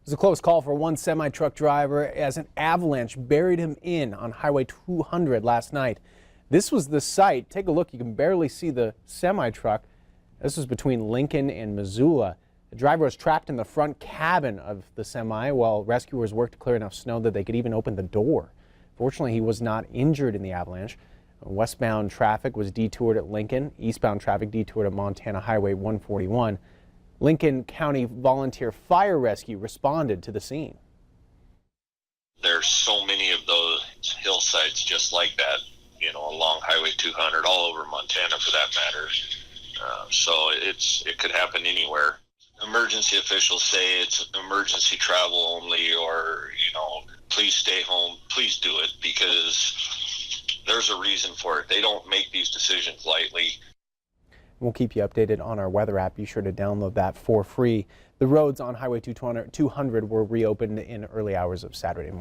It was a close call for one semi-truck driver as an avalanche buried him in on Highway 200 last night. This was the site. Take a look. You can barely see the semi-truck. This was between Lincoln and Missoula. The driver was trapped in the front cabin of the semi while rescuers worked to clear enough snow that they could even open the door. Fortunately, he was not injured in the avalanche. Westbound traffic was detoured at Lincoln. Eastbound traffic detoured at Montana Highway 141. Lincoln County Volunteer Fire Rescue responded to the scene. There's so many of those hillsides just like that, along Highway 200, all over Montana for that matter. So it could happen anywhere. Emergency officials say it's emergency travel only, or, please stay home, please do it, because there's a reason for it. They don't make these decisions lightly. We'll keep you updated on our weather app. Be sure to download that for free. The roads on Highway 200 were reopened in early hours of Saturday morning.